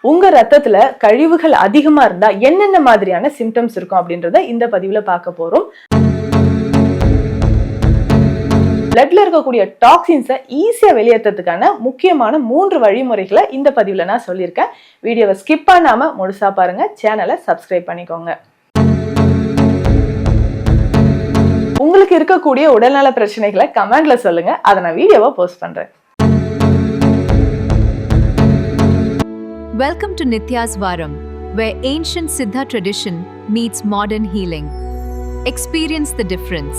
உங்க ரத்தத்துல கழிவுகள் அதிகமா இருந்தா என்னென்ன மாதிரியான சிம்டம்ஸ் இருக்கும் அப்படின்றத இந்த பதிவுல பார்க்க போறோம். பிளட்ல இருக்கக்கூடிய டாக்ஸின்ஸை ஈஸியா வெளியேற்றதுக்கான முக்கியமான 3 வழிமுறைகளை இந்த பதிவுல நான் சொல்லியிருக்கேன். வீடியோவை ஸ்கிப் பண்ணாம முழுசா பாருங்க, சேனலை சப்ஸ்கிரைப் பண்ணிக்கோங்க. உங்களுக்கு இருக்கக்கூடிய உடல்நல பிரச்சனைகளை கமெண்ட்ல சொல்லுங்க, அதை நான் வீடியோவை போஸ்ட் பண்றேன். Welcome to Nitya's Varam, where ancient Siddha tradition meets modern healing. Experience the difference.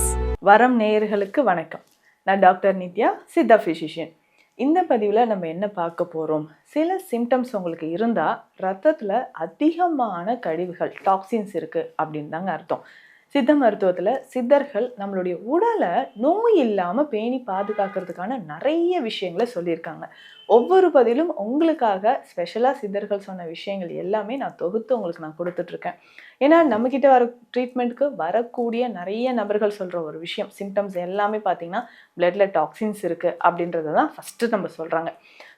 வரம் நேயர்களுக்கு வணக்கம். நான் டாக்டர் நித்யா, சித்தா ஃபிசிஷியன். இந்த பதிவில் நம்ம என்ன பார்க்க போகிறோம்? சில சிம்டம்ஸ் உங்களுக்கு இருந்தால் ரத்தத்தில் அதிகமான கழிவுகள் டாக்ஸின்ஸ் இருக்குது அப்படின்னு தாங்க அர்த்தம். சித்த மருத்துவத்தில் சித்தர்கள் நம்மளுடைய உடலை நோய் இல்லாமல் பேணி பாதுகாக்கிறதுக்கான நிறைய விஷயங்களை சொல்லியிருக்காங்க. ஒவ்வொரு பதிலும் உங்களுக்காக ஸ்பெஷலாக சித்தர்கள் சொன்ன விஷயங்கள் எல்லாமே நான் தொகுத்து உங்களுக்கு நான் கொடுத்துட்ருக்கேன். ஏன்னா நம்மக்கிட்ட வர ட்ரீட்மெண்ட்டுக்கு வரக்கூடிய நிறைய நபர்கள் சொல்கிற ஒரு விஷயம், சிம்டம்ஸ் எல்லாமே பார்த்திங்கன்னா பிளட்டில் டாக்ஸின்ஸ் இருக்குது அப்படின்றது தான் ஃபஸ்ட்டு நம்ம சொல்கிறாங்க.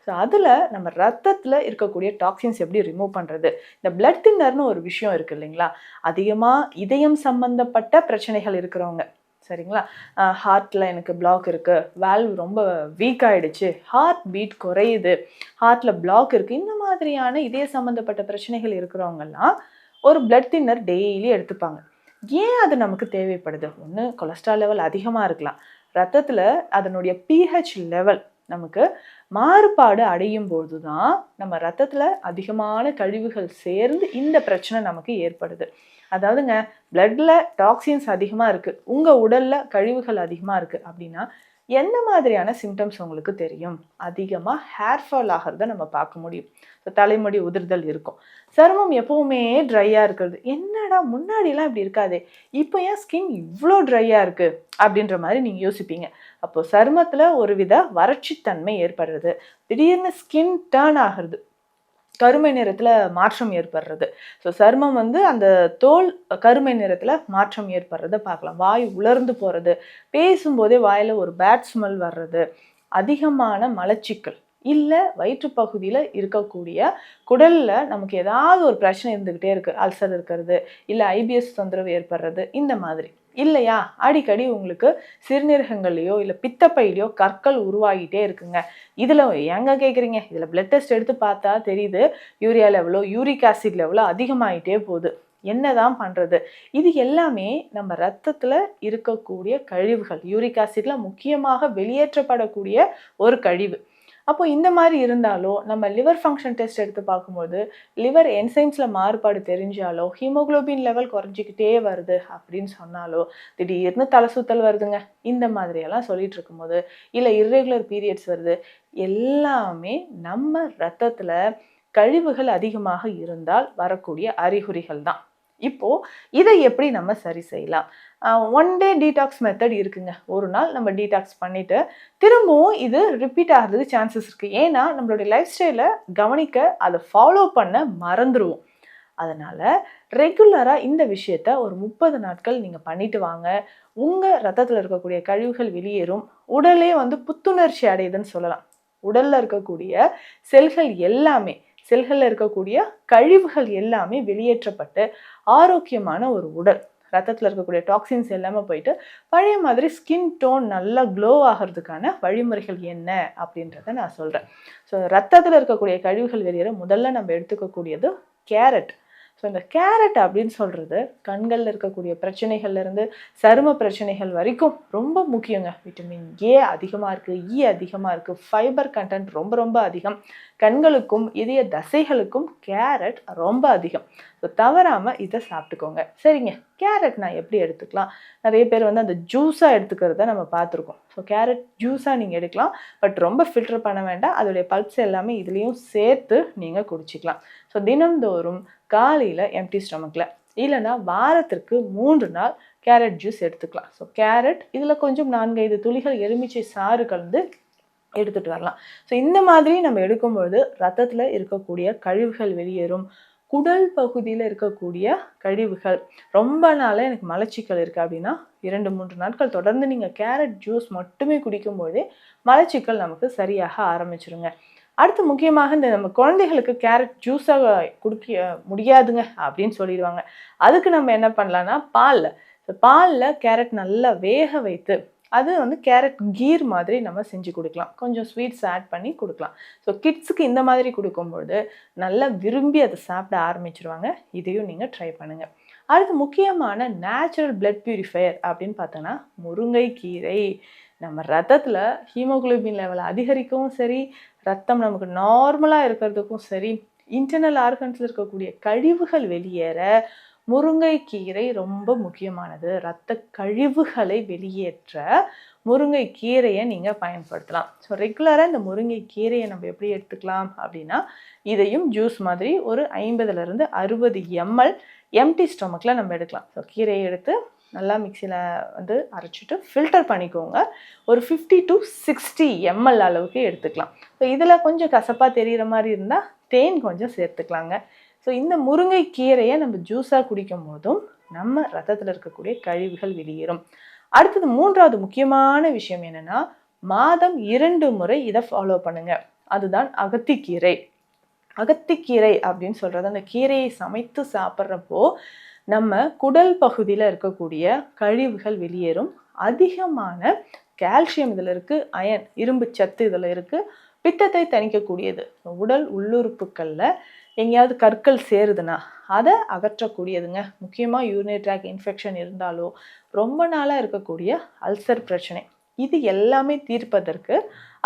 ஸோ அதில் நம்ம ரத்தத்தில் இருக்கக்கூடிய டாக்ஸின்ஸ் எப்படி ரிமூவ் பண்ணுறது? இந்த பிளட் தின்னர்னு ஒரு விஷயம் இருக்குது இல்லைங்களா? அதிகமாக இதயம் சம்மந்தப்பட்ட பிரச்சனைகள் இருக்கிறவங்க, சரிங்களா, ஹார்ட்டில் எனக்கு பிளாக் இருக்குது, வால்வ் ரொம்ப வீக் ஆகிடுச்சு, ஹார்ட் பீட் குறையுது, ஹார்ட்டில் பிளாக் இருக்குது, இந்த மாதிரியான இதய சம்மந்தப்பட்ட பிரச்சனைகள் இருக்கிறவங்கெல்லாம் ஒரு பிளட் தின்னர் டெய்லி எடுத்துப்பாங்க. ஏன் அது நமக்கு தேவைப்படுது? ஒன்று, கொலஸ்ட்ரால் லெவல் அதிகமாக இருக்கலாம். ரத்தத்தில் அதனுடைய pH லெவல் நமக்கு மாறுபாடு அடையும் போது தான் நம்ம ரத்தத்தில் அதிகமான கழிவுகள் சேர்ந்து இந்த பிரச்சனை நமக்கு ஏற்படுது. அதாவதுங்க, பிளட்ல டாக்ஸின்ஸ் அதிகமாக இருக்குது, உங்கள் உடலில் கழிவுகள் அதிகமாக இருக்குது அப்படின்னா என்ன மாதிரியான சிம்டம்ஸ் உங்களுக்கு தெரியும்? அதிகமாக ஹேர் ஃபால் ஆகிறத நம்ம பார்க்க முடியும். ஸோ தலைமுடி உதிர்தல் இருக்கும். சருமம் எப்போவுமே ட்ரையாக இருக்கிறது. என்னடா முன்னாடிலாம் இப்படி இருக்காதே, இப்போ ஏன் ஸ்கின் இவ்வளோ ட்ரையாக இருக்குது அப்படின்ற மாதிரி நீங்கள் யோசிப்பீங்க. அப்போது சருமத்தில் ஒரு வித வறட்சித்தன்மை ஏற்படுறது, திடீர்னு ஸ்கின் டேர்ன் ஆகிறது, கருமை நிறத்தில் மாற்றம் ஏற்படுறது. ஸோ சருமம் அந்த தோல் கருமை நிறத்தில் மாற்றம் ஏற்படுறத பார்க்கலாம். வாய் உலர்ந்து போகிறது, பேசும்போதே வாயில் ஒரு பேட் ஸ்மெல் வர்றது, அதிகமான மலச்சிக்கல், இல்லை வயிற்றுப்பகுதியில் இருக்கக்கூடிய குடலில் நமக்கு ஏதாவது ஒரு பிரச்சனை இருந்துக்கிட்டே இருக்குது, அல்சர் இருக்கிறது, இல்லை ஐபிஎஸ் தொந்தரவு ஏற்படுறது, இந்த மாதிரி இல்லையா அடிக்கடி உங்களுக்கு சிறுநீரகங்கள்லையோ இல்லை பித்தப்பையிலையோ கற்கள் உருவாகிட்டே இருக்குங்க. இதில் எங்கே கேட்குறீங்க? இதில் பிளட் டெஸ்ட் எடுத்து பார்த்தா தெரியுது யூரியா லெவலோ யூரிக் ஆசிட் லெவலோ அதிகமாகிட்டே போகுது. என்னதான் பண்ணுறது? இது எல்லாமே நம்ம ரத்தத்தில் இருக்கக்கூடிய கழிவுகள், யூரிக் ஆசிட்ல முக்கியமாக வெளியேற்றப்படக்கூடிய ஒரு கழிவு. அப்போ இந்த மாதிரி இருந்தாலோ, நம்ம லிவர் ஃபங்க்ஷன் டெஸ்ட் எடுத்து பார்க்கும்போது லிவர் என்சைம்ஸில் மாறுபாடு தெரிஞ்சாலோ, ஹீமோக்ளோபின் லெவல் குறைஞ்சிக்கிட்டே வருது அப்படின்னு சொன்னாலோ, திடீர்னு தலை சுத்தல் வருதுங்க, இந்த மாதிரியெல்லாம் சொல்லிட்டு இருக்கும்போது, இல்லை இர்ரெகுலர் பீரியட்ஸ் வருது, எல்லாமே நம்ம ரத்தத்தில் கழிவுகள் அதிகமாக இருந்தால் வரக்கூடிய அறிகுறிகள் தான். இப்போது இதை எப்படி நம்ம சரி செய்யலாம்? 1 டே டீடாக்ஸ் மெத்தட் இருக்குங்க. ஒரு நாள் நம்ம டீடாக்ஸ் பண்ணிவிட்டு திரும்பவும் இது ரிப்பீட் ஆகிறதுக்கு சான்சஸ் இருக்குது. ஏன்னா நம்மளுடைய லைஃப் ஸ்டைலை கவனிக்க, அதை ஃபாலோ பண்ண மறந்துடுவோம். அதனால் ரெகுலராக இந்த விஷயத்த ஒரு 30 நாட்கள் நீங்கள் பண்ணிட்டு வாங்க. உங்கள் ரத்தத்தில் இருக்கக்கூடிய கழிவுகள் வெளியேறும், உடலே புத்துணர்ச்சி அடையுதுன்னு சொல்லலாம். உடலில் இருக்கக்கூடிய செல்களில் இருக்கக்கூடிய கழிவுகள் எல்லாமே வெளியேற்றப்பட்டு ஆரோக்கியமான ஒரு உடல், ரத்தத்தில் இருக்கக்கூடிய டாக்ஸின்ஸ் எல்லாமே போயிட்டு பழைய மாதிரி ஸ்கின் டோன் நல்லா க்ளோ ஆகிறதுக்கான வழிமுறைகள் என்ன அப்படின்றத நான் சொல்கிறேன். ஸோ ரத்தத்தில் இருக்கக்கூடிய கழிவுகள் வெளியேற முதல்ல நம்ம எடுத்துக்கக்கூடியது கேரட். ஸோ இந்த கேரட் அப்படின்னு சொல்கிறது கண்களில் இருக்கக்கூடிய பிரச்சனைகள்லேருந்து சரும பிரச்சனைகள் வரைக்கும் ரொம்ப முக்கியங்க. விட்டமின் ஏ அதிகமாக இருக்குது, இ அதிகமாக இருக்குது, ஃபைபர் கண்டென்ட் ரொம்ப ரொம்ப அதிகம். கண்களுக்கும் இதய தசைகளுக்கும் கேரட் ரொம்ப அதிகம். ஸோ தவறாமல் இதை சாப்பிட்டுக்கோங்க. சரிங்க, கேரட் நான் எப்படி எடுத்துக்கலாம்? நிறைய பேர் அந்த ஜூஸாக எடுத்துக்கிறத நம்ம பார்த்துருக்கோம். ஸோ கேரட் ஜூஸாக நீங்கள் எடுக்கலாம், பட் ரொம்ப ஃபில்டர் பண்ண வேண்டாம். அதோடைய பல்ப்ஸ் எல்லாமே இதுலேயும் சேர்த்து நீங்கள் குடிச்சிக்கலாம். ஸோ தினந்தோறும் காலையில் எம்டி ஸ்டொமக்கில், இல்லைன்னா வாரத்திற்கு 3 நாள் கேரட் ஜூஸ் எடுத்துக்கலாம். ஸோ கேரட் இதில் கொஞ்சம் 4-5 துளிகள் எலுமிச்சை சாறு கலந்து எடுத்துகிட்டு வரலாம். ஸோ இந்த மாதிரி நம்ம எடுக்கும்பொழுது ரத்தத்தில் இருக்கக்கூடிய கழிவுகள் வெளியேறும். குடல் பகுதியில் இருக்கக்கூடிய கழிவுகள், ரொம்ப நாளாக எனக்கு மலச்சிக்கல் இருக்குது அப்படின்னா 2-3 நாட்கள் தொடர்ந்து நீங்கள் கேரட் ஜூஸ் மட்டுமே குடிக்கும்போதே மலச்சிக்கல் நமக்கு சரியாக ஆரம்பிச்சிருங்க. அடுத்து முக்கியமாக இந்த நம்ம குழந்தைகளுக்கு கேரட் ஜூஸாக குடிக்க முடியாதுங்க அப்படின்னு சொல்லிடுவாங்க. அதுக்கு நம்ம என்ன பண்ணலான்னா, பாலில் கேரட் நல்லா வேக வைத்து அது வந்து கேரட் கீர் மாதிரி நம்ம செஞ்சு கொடுக்கலாம். கொஞ்சம் ஸ்வீட்ஸ் ஆட் பண்ணி கொடுக்கலாம். ஸோ கிட்ஸுக்கு இந்த மாதிரி கொடுக்கும்பொழுது நல்லா விரும்பி அதை சாப்பிட ஆரம்பிச்சிருவாங்க. இதையும் நீங்கள் ட்ரை பண்ணுங்கள். அடுத்து முக்கியமான நேச்சுரல் பிளட் பியூரிஃபையர் அப்படின்னு பார்த்தோன்னா முருங்கைக்கீரை. நம்ம ரத்தத்தில் ஹீமோகுளோபின் லெவல் அதிகரிக்கவும் சரி, ரத்தம் நமக்கு நார்மலாக இருக்கிறதுக்கும் சரி, இன்டர்னல் ஆர்கன்ஸில் இருக்கக்கூடிய கழிவுகள் வெளியேற முருங்கைக்கீரை ரொம்ப முக்கியமானது. இரத்த கழிவுகளை வெளியேற்ற முருங்கைக்கீரையை நீங்கள் பயன்படுத்தலாம். ஸோ ரெகுலராக இந்த முருங்கைக்கீரையை நம்ம எப்படி எடுத்துக்கலாம் அப்படின்னா, இதையும் ஜூஸ் மாதிரி ஒரு 50லேருந்து 60 ml எம்டி ஸ்டொமக்கில் நம்ம எடுக்கலாம். ஸோ கீரையை எடுத்து நல்லா மிக்சியில் வந்து அரைச்சிட்டு ஃபில்டர் பண்ணிக்கோங்க. ஒரு 50 to 60 ml அளவுக்கு எடுத்துக்கலாம். ஸோ இதில் கொஞ்சம் கசப்பாக தெரிகிற மாதிரி இருந்தால் தேன் கொஞ்சம் சேர்த்துக்கலாங்க. ஸோ இந்த முருங்கைக்கீரையை நம்ம ஜூஸாக குடிக்கும் போதும் நம்ம ரத்தத்தில் இருக்கக்கூடிய கழிவுகள் வெளியேறும். அடுத்தது 3வது முக்கியமான விஷயம் என்னென்னா, மாதம் 2 முறை இதை ஃபாலோ பண்ணுங்க. அதுதான் அகத்திக்கீரை. அகத்திக்கீரை அப்படின்னு சொல்கிறது, அந்த கீரையை சமைத்து சாப்பிட்றப்போ நம்ம குடல் பகுதியில் இருக்கக்கூடிய கழிவுகள் வெளியேறும். அதிகமான கால்சியம் இதில் இருக்குது, அயன் இரும்பு சத்து இதில் இருக்குது, பித்தத்தை தணிக்கக்கூடியது. உடல் உள்ளுறுப்புகளில் எங்கேயாவது கற்கள் சேருதுன்னா அதை அகற்றக்கூடியதுங்க. முக்கியமாக யூரினரி ட்ராக் இன்ஃபெக்ஷன் இருந்தாலோ, ரொம்ப நாளாக இருக்கக்கூடிய அல்சர் பிரச்சனை, இது எல்லாமே தீர்ப்பதற்கு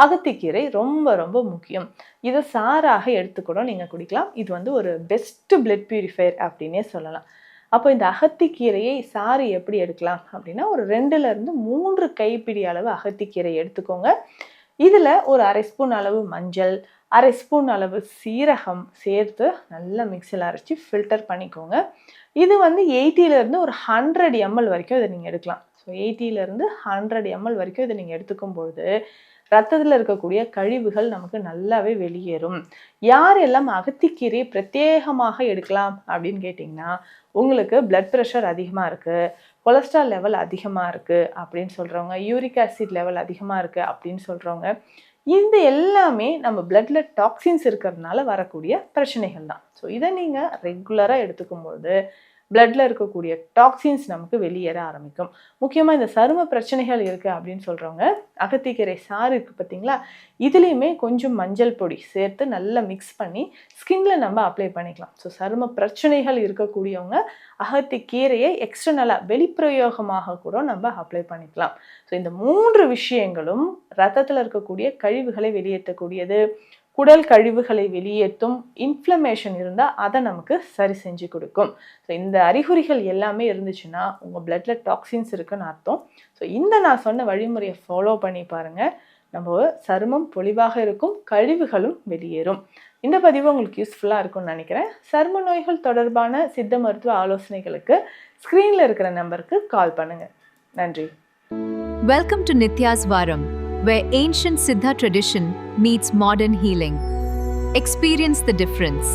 அகத்திக்கீரை ரொம்ப ரொம்ப முக்கியம். இதை சாறாக எடுத்துக்கூட நீங்கள் குடிக்கலாம். இது வந்து ஒரு பெஸ்ட் பிளட் பியூரிஃபையர் அப்படின்னே சொல்லலாம். அப்போ இந்த அகத்திக்கீரையை சாறு எப்படி எடுக்கலாம் அப்படின்னா, ஒரு 2லேருந்து 3 கைப்பிடி அளவு அகத்திக்கீரை எடுத்துக்கோங்க. இதில் ஒரு 1/2 ஸ்பூன் அளவு மஞ்சள், 1/2 ஸ்பூன் அளவு சீரகம் சேர்த்து நல்லா மிக்சியில் அரைச்சி ஃபில்டர் பண்ணிக்கோங்க. இது வந்து 80லேருந்து ஒரு 100 ml வரைக்கும் இதை நீங்கள் எடுக்கலாம். ஸோ 80லேருந்து 100 ml வரைக்கும் இதை நீங்கள் எடுத்துக்கும்பொழுது ரத்தத்தில் இருக்கக்கூடிய கழிவுகள் நமக்கு நல்லாவே வெளியேறும். யாரெல்லாம் அகத்திக்கீரையை பிரத்யேகமாக எடுக்கலாம் அப்படின்னு கேட்டிங்கன்னா, உங்களுக்கு பிளட் ப்ரெஷர் அதிகமாக இருக்குது, கொலஸ்ட்ரால் லெவல் அதிகமாக இருக்குது அப்படின்னு சொல்கிறவங்க, யூரிக் ஆசிட் லெவல் அதிகமாக இருக்குது அப்படின்னு சொல்கிறவங்க, இது எல்லாமே நம்ம பிளட்ல டாக்ஸின்ஸ் இருக்கிறதுனால வரக்கூடிய பிரச்சனைகள் தான். ஸோ இதை நீங்கள் ரெகுலராக எடுத்துக்கும்போது பிளட்ல இருக்கக்கூடிய டாக்ஸின்ஸ் நமக்கு வெளியேற ஆரம்பிக்கும். முக்கியமாக இந்த சரும பிரச்சனைகள் இருக்குது அப்படின்னு சொல்கிறவங்க, அகத்திக்கீரை சாறு இருக்குது பார்த்தீங்களா, இதுலேயுமே கொஞ்சம் மஞ்சள் பொடி சேர்த்து நல்லா மிக்ஸ் பண்ணி ஸ்கின்ல நம்ம அப்ளை பண்ணிக்கலாம். ஸோ சரும பிரச்சனைகள் இருக்கக்கூடியவங்க அகத்திக்கீரையை எக்ஸ்டர்னலாக வெளிப்பிரயோகமாக கூட நம்ம அப்ளை பண்ணிக்கலாம். ஸோ இந்த 3 விஷயங்களும் ரத்தத்தில் இருக்கக்கூடிய கழிவுகளை வெளியேற்றக்கூடியது, குடல் கழிவுகளை வெளியேற்றும், இன்ஃப்ளமேஷன் இருந்தால் அதை நமக்கு சரி செஞ்சு கொடுக்கும். ஸோ இந்த அறிகுறிகள் எல்லாமே இருந்துச்சுன்னா உங்கள் பிளட்ல டாக்ஸின்ஸ் இருக்குன்னு அர்த்தம். ஸோ இந்த நான் சொன்ன வழிமுறையை ஃபாலோ பண்ணி பாருங்கள். நம்ம சருமம் பொலிவாக இருக்கும், கழிவுகளும் வெளியேறும். இந்த பதிவு உங்களுக்கு யூஸ்ஃபுல்லாக இருக்கும்னு நினைக்கிறேன். சரும நோய்கள் தொடர்பான சித்த மருத்துவ ஆலோசனைகளுக்கு ஸ்க்ரீனில் இருக்கிற நம்பருக்கு கால் பண்ணுங்கள். நன்றி. Welcome to Nitya's Varam, where ancient Siddha tradition meets modern healing. Experience the difference.